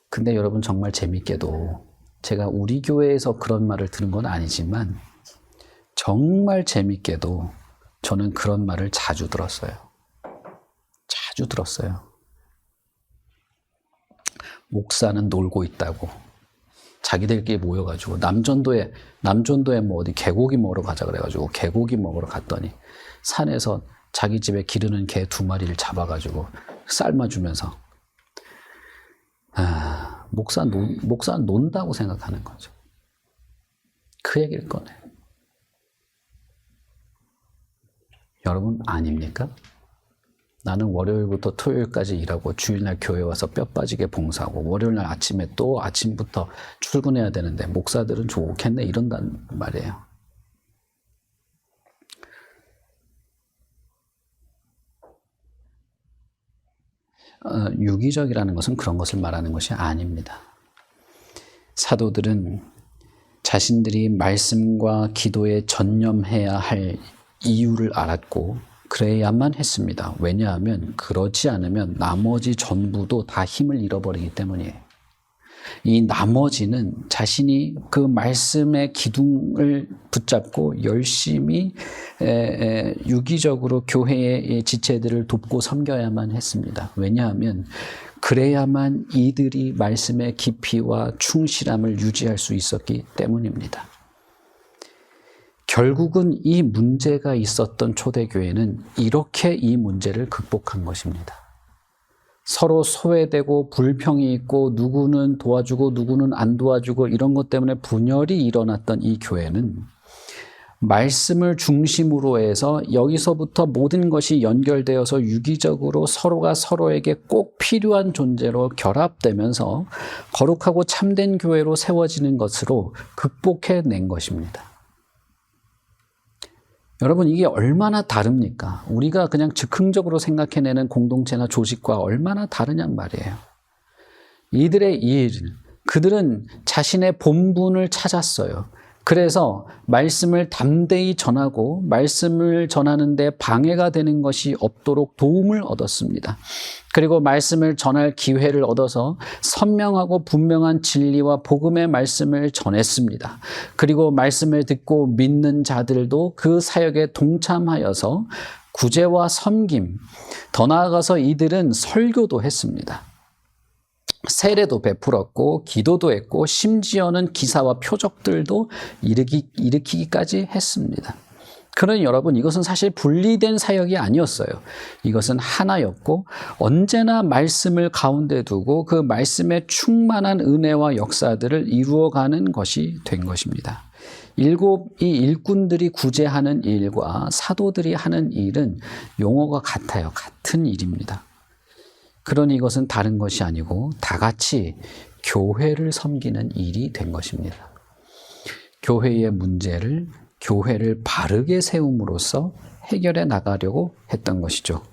근데 여러분, 정말 재밌게도 제가 우리 교회에서 그런 말을 들은 건 아니지만 정말 재밌게도 저는 그런 말을 자주 들었어요. 자주 들었어요. 목사는 놀고 있다고. 자기들끼리 모여가지고 남전도에 뭐 어디 개고기 먹으러 가자 그래가지고 개고기 먹으러 갔더니 산에서 자기 집에 기르는 개 2마리를 잡아가지고 삶아주면서 목사는 논다고 생각하는 거죠. 그 얘기를 꺼내요. 여러분, 아닙니까? 나는 월요일부터 토요일까지 일하고 주일날 교회 와서 뼈 빠지게 봉사하고 월요일날 아침에 또 아침부터 출근해야 되는데 목사들은 좋겠네 이런단 말이에요. 유기적이라는 것은 그런 것을 말하는 것이 아닙니다. 사도들은 자신들이 말씀과 기도에 전념해야 할 이유를 알았고 그래야만 했습니다. 왜냐하면 그렇지 않으면 나머지 전부도 다 힘을 잃어버리기 때문이에요. 이 나머지는 자신이 그 말씀의 기둥을 붙잡고 열심히 유기적으로 교회의 지체들을 돕고 섬겨야만 했습니다. 왜냐하면 그래야만 이들이 말씀의 깊이와 충실함을 유지할 수 있었기 때문입니다. 결국은 이 문제가 있었던 초대교회는 이렇게 이 문제를 극복한 것입니다. 서로 소외되고 불평이 있고 누구는 도와주고 누구는 안 도와주고 이런 것 때문에 분열이 일어났던 이 교회는 말씀을 중심으로 해서 여기서부터 모든 것이 연결되어서 유기적으로 서로가 서로에게 꼭 필요한 존재로 결합되면서 거룩하고 참된 교회로 세워지는 것으로 극복해낸 것입니다. 여러분, 이게 얼마나 다릅니까? 우리가 그냥 즉흥적으로 생각해내는 공동체나 조직과 얼마나 다르냔 말이에요. 이들의 일, 그들은 자신의 본분을 찾았어요. 그래서 말씀을 담대히 전하고 말씀을 전하는데 방해가 되는 것이 없도록 도움을 얻었습니다. 그리고 말씀을 전할 기회를 얻어서 선명하고 분명한 진리와 복음의 말씀을 전했습니다. 그리고 말씀을 듣고 믿는 자들도 그 사역에 동참하여서 구제와 섬김, 더 나아가서 이들은 설교도 했습니다. 세례도 베풀었고 기도도 했고 심지어는 기사와 표적들도 일으키기까지 했습니다. 그러니 여러분, 이것은 사실 분리된 사역이 아니었어요. 이것은 하나였고 언제나 말씀을 가운데 두고 그 말씀에 충만한 은혜와 역사들을 이루어가는 것이 된 것입니다. 이 일꾼들이 구제하는 일과 사도들이 하는 일은 용어가 같아요. 같은 일입니다. 그러니 이것은 다른 것이 아니고 다 같이 교회를 섬기는 일이 된 것입니다. 교회의 문제를 교회를 바르게 세움으로써 해결해 나가려고 했던 것이죠.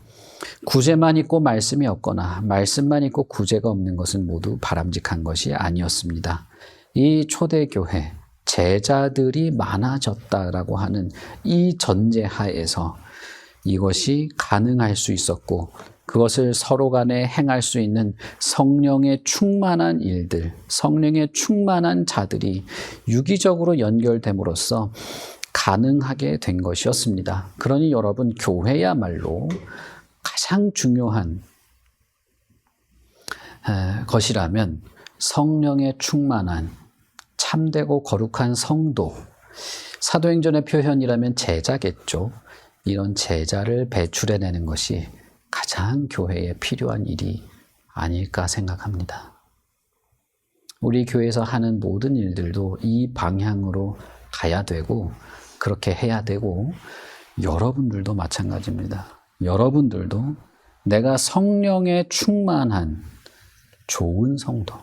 구제만 있고 말씀이 없거나 말씀만 있고 구제가 없는 것은 모두 바람직한 것이 아니었습니다. 이 초대교회 제자들이 많아졌다라고 하는 이 전제하에서 이것이 가능할 수 있었고 그것을 서로 간에 행할 수 있는 성령의 충만한 일들, 성령의 충만한 자들이 유기적으로 연결됨으로써 가능하게 된 것이었습니다. 그러니 여러분, 교회야말로 가장 중요한 것이라면 성령의 충만한 참되고 거룩한 성도, 사도행전의 표현이라면 제자겠죠. 이런 제자를 배출해내는 것이 가장 교회에 필요한 일이 아닐까 생각합니다. 우리 교회에서 하는 모든 일들도 이 방향으로 가야 되고 그렇게 해야 되고 여러분들도 마찬가지입니다. 여러분들도 내가 성령에 충만한 좋은 성도,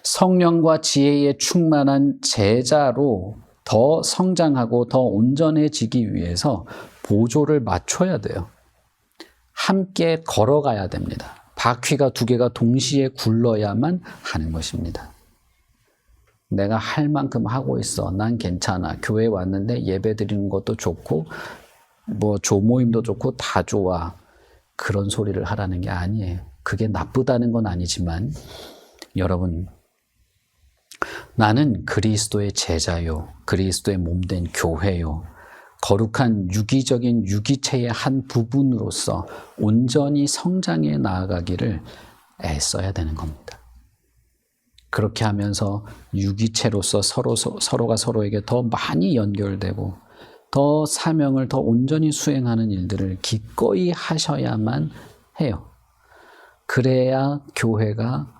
성령과 지혜에 충만한 제자로 더 성장하고 더 온전해지기 위해서 보조를 맞춰야 돼요. 함께 걸어가야 됩니다. 바퀴가 2개가 동시에 굴러야만 하는 것입니다. 내가 할 만큼 하고 있어. 난 괜찮아. 교회 왔는데 예배 드리는 것도 좋고 뭐 조모임도 좋고 다 좋아. 그런 소리를 하라는 게 아니에요. 그게 나쁘다는 건 아니지만 여러분, 나는 그리스도의 제자요, 그리스도의 몸된 교회요, 거룩한 유기적인 유기체의 한 부분으로서 온전히 성장해 나아가기를 애써야 되는 겁니다. 그렇게 하면서 유기체로서 서로가 서로에게 더 많이 연결되고 더 사명을 더 온전히 수행하는 일들을 기꺼이 하셔야만 해요. 그래야 교회가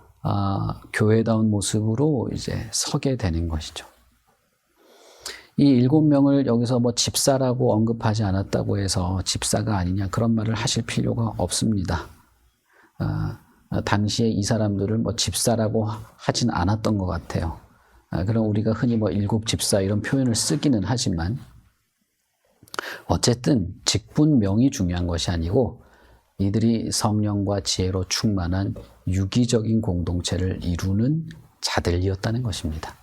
교회다운 모습으로 이제 서게 되는 것이죠. 이 7명을 여기서 뭐 집사라고 언급하지 않았다고 해서 집사가 아니냐 그런 말을 하실 필요가 없습니다. 당시에 이 사람들을 뭐 집사라고 하진 않았던 것 같아요. 그럼 우리가 흔히 뭐 7 집사 이런 표현을 쓰기는 하지만 어쨌든 직분명이 중요한 것이 아니고 이들이 성령과 지혜로 충만한 유기적인 공동체를 이루는 자들이었다는 것입니다.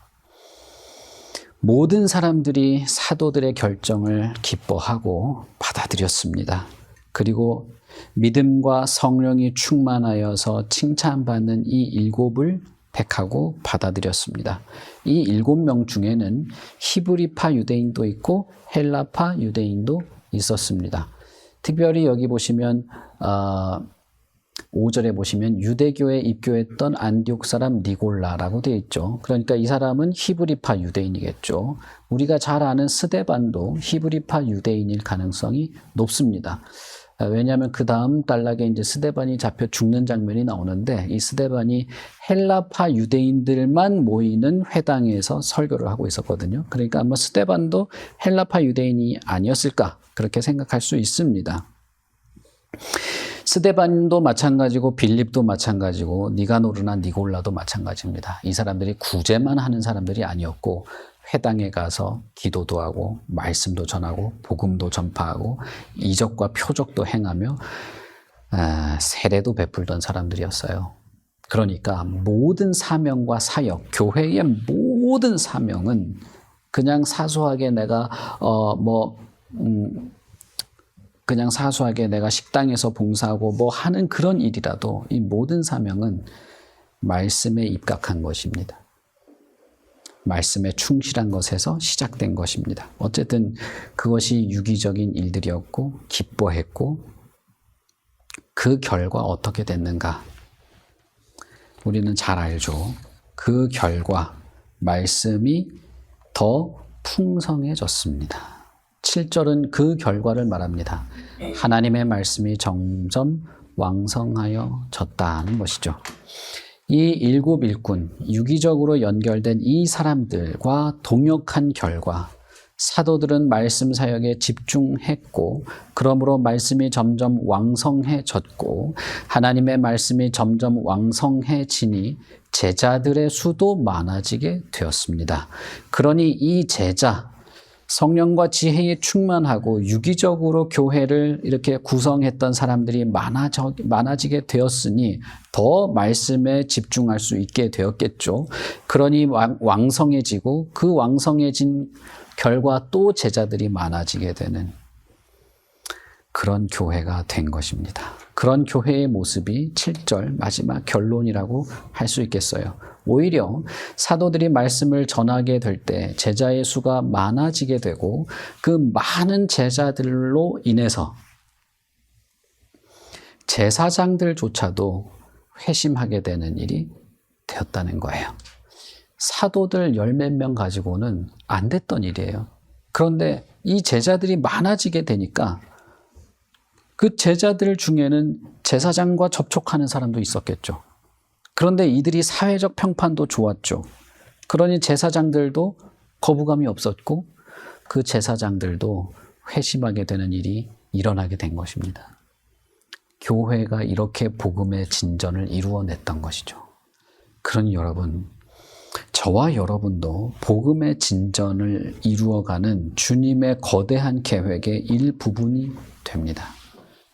모든 사람들이 사도들의 결정을 기뻐하고 받아들였습니다. 그리고 믿음과 성령이 충만하여서 칭찬받는 이 7을 택하고 받아들였습니다. 이 7명 중에는 히브리파 유대인도 있고 헬라파 유대인도 있었습니다. 특별히 여기 보시면 5절에 보시면 유대교에 입교했던 안디옥 사람 니골라라고 되어 있죠. 그러니까 이 사람은 히브리파 유대인이겠죠. 우리가 잘 아는 스데반도 히브리파 유대인일 가능성이 높습니다. 왜냐하면 그 다음 단락에 이제 스데반이 잡혀 죽는 장면이 나오는데 이 스데반이 헬라파 유대인들만 모이는 회당에서 설교를 하고 있었거든요. 그러니까 아마 스데반도 헬라파 유대인이 아니었을까 그렇게 생각할 수 있습니다. 스데반도 마찬가지고 빌립도 마찬가지고 니가노르나 니골라도 마찬가지입니다. 이 사람들이 구제만 하는 사람들이 아니었고 회당에 가서 기도도 하고 말씀도 전하고 복음도 전파하고 이적과 표적도 행하며 세례도 베풀던 사람들이었어요. 그러니까 모든 사명과 사역, 교회의 모든 사명은 그냥 사소하게 내가 그냥 사소하게 내가 식당에서 봉사하고 뭐 하는 그런 일이라도 이 모든 사명은 말씀에 입각한 것입니다. 말씀에 충실한 것에서 시작된 것입니다. 어쨌든 그것이 유기적인 일들이었고 기뻐했고 그 결과 어떻게 됐는가? 우리는 잘 알죠. 그 결과 말씀이 더 풍성해졌습니다. 7절은 그 결과를 말합니다. 하나님의 말씀이 점점 왕성하여졌다는 것이죠. 이 7 일꾼, 유기적으로 연결된 이 사람들과 동역한 결과 사도들은 말씀 사역에 집중했고 그러므로 말씀이 점점 왕성해졌고 하나님의 말씀이 점점 왕성해지니 제자들의 수도 많아지게 되었습니다. 그러니 이 제자, 성령과 지혜에 충만하고 유기적으로 교회를 이렇게 구성했던 사람들이 많아지게 되었으니 더 말씀에 집중할 수 있게 되었겠죠. 그러니 왕성해지고 그 왕성해진 결과 또 제자들이 많아지게 되는 그런 교회가 된 것입니다. 그런 교회의 모습이 7절 마지막 결론이라고 할 수 있겠어요. 오히려 사도들이 말씀을 전하게 될 때 제자의 수가 많아지게 되고 그 많은 제자들로 인해서 제사장들조차도 회심하게 되는 일이 되었다는 거예요. 사도들 10몇 명 가지고는 안 됐던 일이에요. 그런데 이 제자들이 많아지게 되니까 그 제자들 중에는 제사장과 접촉하는 사람도 있었겠죠. 그런데 이들이 사회적 평판도 좋았죠. 그러니 제사장들도 거부감이 없었고 그 제사장들도 회심하게 되는 일이 일어나게 된 것입니다. 교회가 이렇게 복음의 진전을 이루어냈던 것이죠. 그러니 여러분, 저와 여러분도 복음의 진전을 이루어가는 주님의 거대한 계획의 일부분이 됩니다.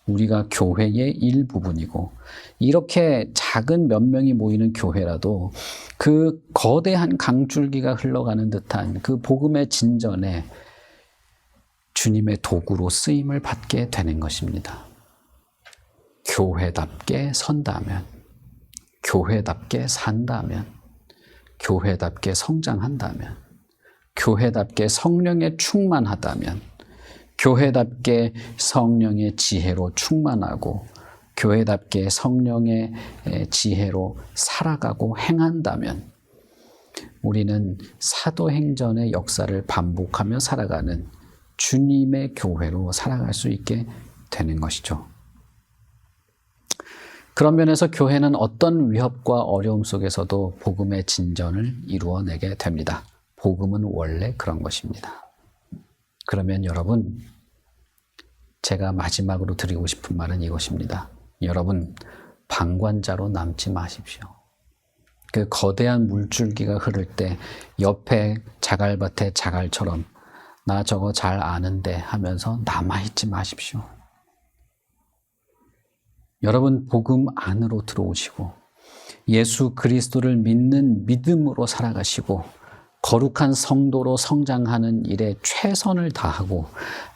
우리가 교회의 일부분이고 이렇게 작은 몇 명이 모이는 교회라도 그 거대한 강줄기가 흘러가는 듯한 그 복음의 진전에 주님의 도구로 쓰임을 받게 되는 것입니다. 교회답게 선다면, 교회답게 산다면, 교회답게 성장한다면, 교회답게 성령에 충만하다면, 교회답게 성령의 지혜로 충만하고 교회답게 성령의 지혜로 살아가고 행한다면 우리는 사도행전의 역사를 반복하며 살아가는 주님의 교회로 살아갈 수 있게 되는 것이죠. 그런 면에서 교회는 어떤 위협과 어려움 속에서도 복음의 진전을 이루어내게 됩니다. 복음은 원래 그런 것입니다. 그러면 여러분, 제가 마지막으로 드리고 싶은 말은 이것입니다. 여러분, 방관자로 남지 마십시오. 그 거대한 물줄기가 흐를 때 옆에 자갈밭의 자갈처럼 나 저거 잘 아는데 하면서 남아있지 마십시오. 여러분, 복음 안으로 들어오시고 예수 그리스도를 믿는 믿음으로 살아가시고 거룩한 성도로 성장하는 일에 최선을 다하고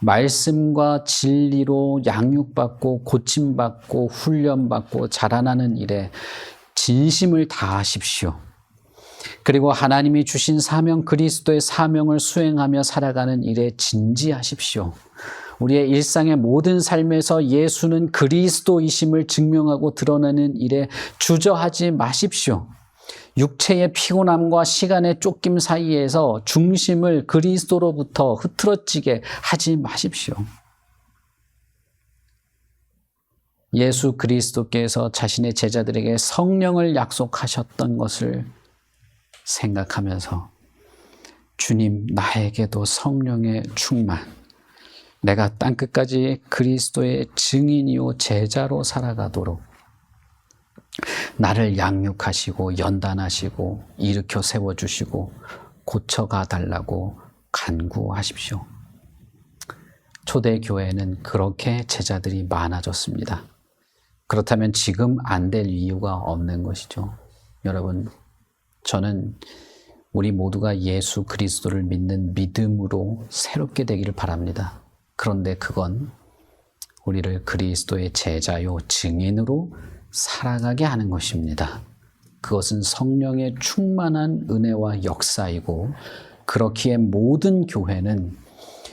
말씀과 진리로 양육받고 고침받고 훈련받고 자라나는 일에 진심을 다하십시오. 그리고 하나님이 주신 사명, 그리스도의 사명을 수행하며 살아가는 일에 진지하십시오. 우리의 일상의 모든 삶에서 예수는 그리스도이심을 증명하고 드러내는 일에 주저하지 마십시오. 육체의 피곤함과 시간의 쫓김 사이에서 중심을 그리스도로부터 흐트러지게 하지 마십시오. 예수 그리스도께서 자신의 제자들에게 성령을 약속하셨던 것을 생각하면서 주님, 나에게도 성령의 충만, 내가 땅끝까지 그리스도의 증인이요 제자로 살아가도록 나를 양육하시고 연단하시고 일으켜 세워주시고 고쳐가 달라고 간구하십시오. 초대교회는 그렇게 제자들이 많아졌습니다. 그렇다면 지금 안 될 이유가 없는 것이죠. 여러분, 저는 우리 모두가 예수 그리스도를 믿는 믿음으로 새롭게 되기를 바랍니다. 그런데 그건 우리를 그리스도의 제자요 증인으로 살아가게 하는 것입니다. 그것은 성령의 충만한 은혜와 역사이고 그렇기에 모든 교회는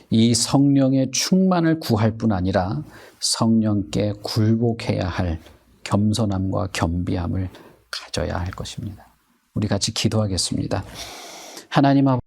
이 성령의 충만을 구할 뿐 아니라 성령께 굴복해야 할 겸손함과 겸비함을 가져야 할 것입니다. 우리 같이 기도하겠습니다. 하나님 아버지,